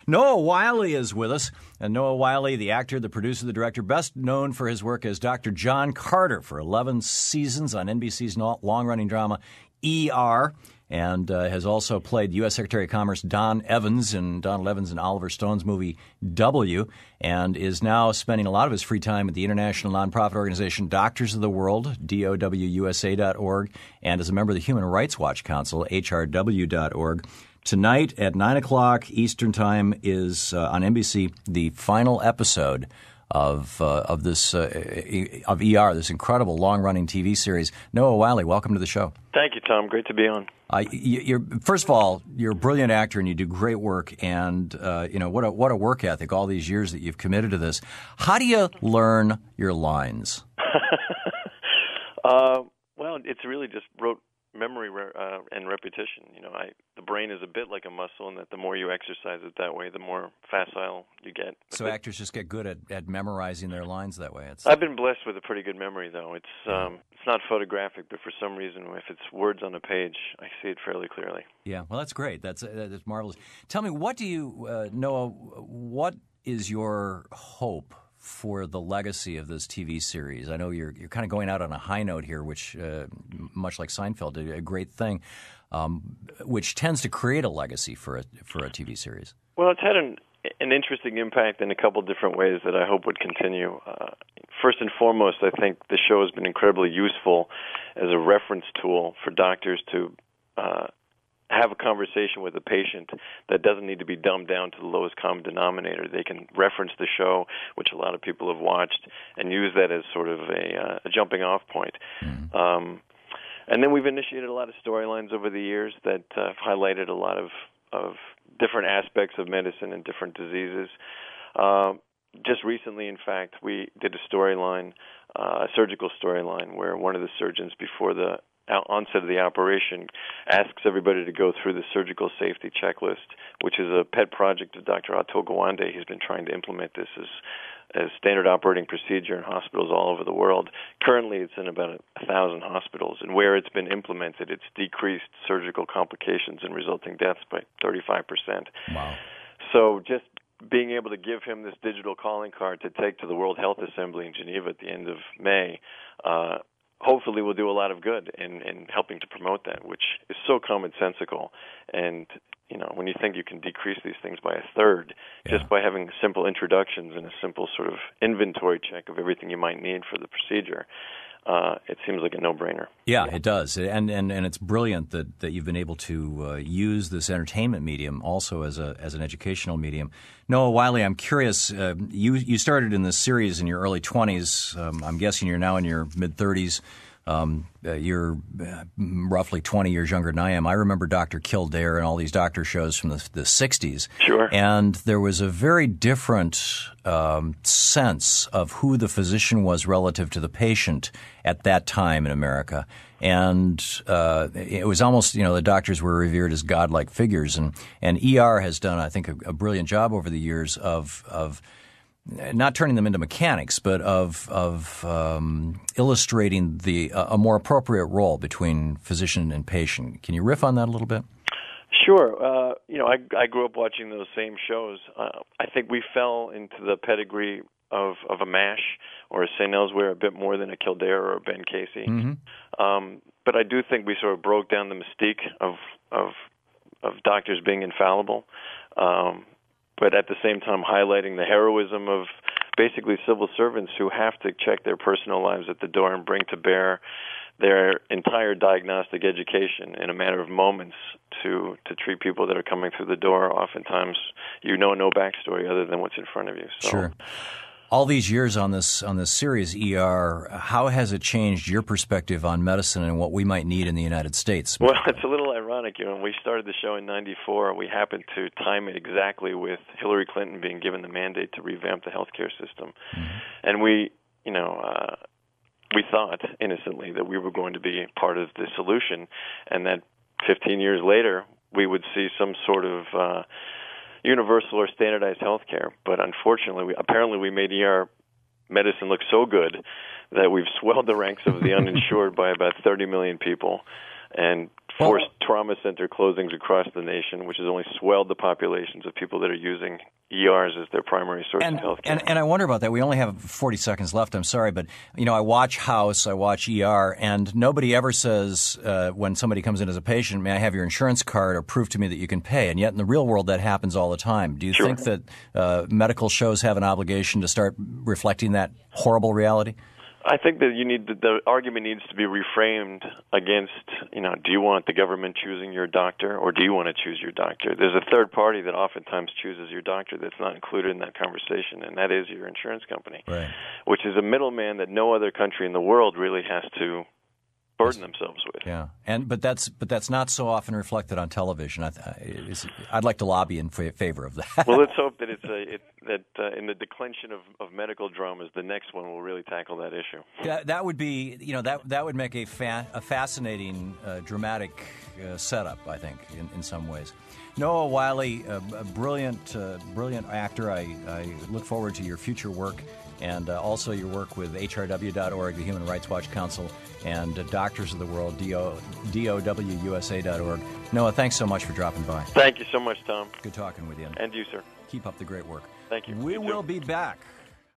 Noah Wyle is with us. And Noah Wyle, the actor, the producer, the director, best known for his work as Dr. John Carter for 11 seasons on NBC's long-running drama ER, and has also played U.S. Secretary of Commerce Donald Evans in Oliver Stone's movie W, and is now spending a lot of his free time at the international nonprofit organization Doctors of the World, DOWUSA.org, and is a member of the Human Rights Watch Council, HRW.org. Tonight at 9 o'clock Eastern Time is on NBC the final episode of ER, this incredible long-running TV series. Noah Wyle, welcome to the show. Thank you, Tom. Great to be on. First of all, you're a brilliant actor and you do great work. And what a work ethic! All these years that you've committed to this. How do you learn your lines? Well, it's really just rote memory and repetition. The brain is a bit like a muscle, and that the more you exercise it that way, the more facile you get. So actors just get good at memorizing their lines that way. I've been blessed with a pretty good memory, though. It's not photographic, but for some reason, if it's words on a page, I see it fairly clearly. Yeah, well, that's great. That's marvelous. Tell me, what do you, Noah? What is your hope for the legacy of this TV series? I know you're kind of going out on a high note here, which, much like Seinfeld, did a great thing, which tends to create a legacy for a TV series. Well, it's had an interesting impact in a couple different ways that I hope would continue. First and foremost, I think the show has been incredibly useful as a reference tool for doctors to have a conversation with a patient that doesn't need to be dumbed down to the lowest common denominator. They can reference the show, which a lot of people have watched, and use that as sort of a jumping-off point. Mm-hmm. And then we've initiated a lot of storylines over the years that have highlighted a lot of different aspects of medicine and different diseases. Just recently, in fact, we did a storyline, a surgical storyline, where one of the surgeons before the onset of the operation asks everybody to go through the surgical safety checklist, which is a pet project of Dr. Atul Gawande. He's been trying to implement this as standard operating procedure in hospitals all over the world. Currently, it's in about 1,000 hospitals, and where it's been implemented, it's decreased surgical complications and resulting deaths by 35%. Wow. So just being able to give him this digital calling card to take to the World Health Assembly in Geneva at the end of May, hopefully will do a lot of good in helping to promote that, which is so commonsensical. And, when you think you can decrease these things by a third, just by having simple introductions and a simple sort of inventory check of everything you might need for the procedure, it seems like a no-brainer. Yeah, it does. And it's brilliant that you've been able to use this entertainment medium also as an educational medium. Noah Wyle, I'm curious, you started in this series in your early 20s. I'm guessing you're now in your mid-30s. You're roughly 20 years younger than I am. I remember Dr. Kildare and all these doctor shows from the 60s. Sure. And there was a very different sense of who the physician was relative to the patient at that time in America. And it was almost, the doctors were revered as godlike figures. And ER has done, I think, a brilliant job over the years of not turning them into mechanics, but of illustrating a more appropriate role between physician and patient. Can you riff on that a little bit? Sure. I grew up watching those same shows. I think we fell into the pedigree of a MASH or a St. Elsewhere a bit more than a Kildare or a Ben Casey. Mm-hmm. But I do think we sort of broke down the mystique of doctors being infallible. But at the same time highlighting the heroism of basically civil servants who have to check their personal lives at the door and bring to bear their entire diagnostic education in a matter of moments to treat people that are coming through the door. Oftentimes, no backstory other than what's in front of you. So, sure. All these years on this series, ER, how has it changed your perspective on medicine and what we might need in the United States? Well, it's a little ironic. When we started the show in '94, we happened to time it exactly with Hillary Clinton being given the mandate to revamp the healthcare system. Mm-hmm. And we thought innocently that we were going to be part of the solution, and that 15 years later we would see some sort of universal or standardized health care. But unfortunately, apparently we made ER medicine look so good that we've swelled the ranks of the uninsured by about 30 million people. And forced trauma center closings across the nation, which has only swelled the populations of people that are using ERs as their primary source of health care. And I wonder about that. We only have 40 seconds left. I'm sorry, but I watch House, I watch ER, and nobody ever says when somebody comes in as a patient, "May I have your insurance card or prove to me that you can pay?" And yet in the real world, that happens all the time. Do you think that medical shows have an obligation to start reflecting that horrible reality? I think that the argument needs to be reframed against, do you want the government choosing your doctor, or do you want to choose your doctor? There's a third party that oftentimes chooses your doctor that's not included in that conversation, and that is your insurance company, right, which is a middleman that no other country in the world really has to burden themselves with. Yeah, but that's not so often reflected on television. I'd like to lobby in favor of that. Well, let's hope that in the declension of medical dramas, the next one will really tackle that issue. That would be that would make a fascinating, dramatic setup, I think, in some ways. Noah Wyle, a brilliant actor. I look forward to your future work. And also your work with HRW.org, the Human Rights Watch Council, and Doctors of the World, DOWUSA.org. Noah, thanks so much for dropping by. Thank you so much, Tom. Good talking with you. And you, sir. Keep up the great work. Thank you. We will be back.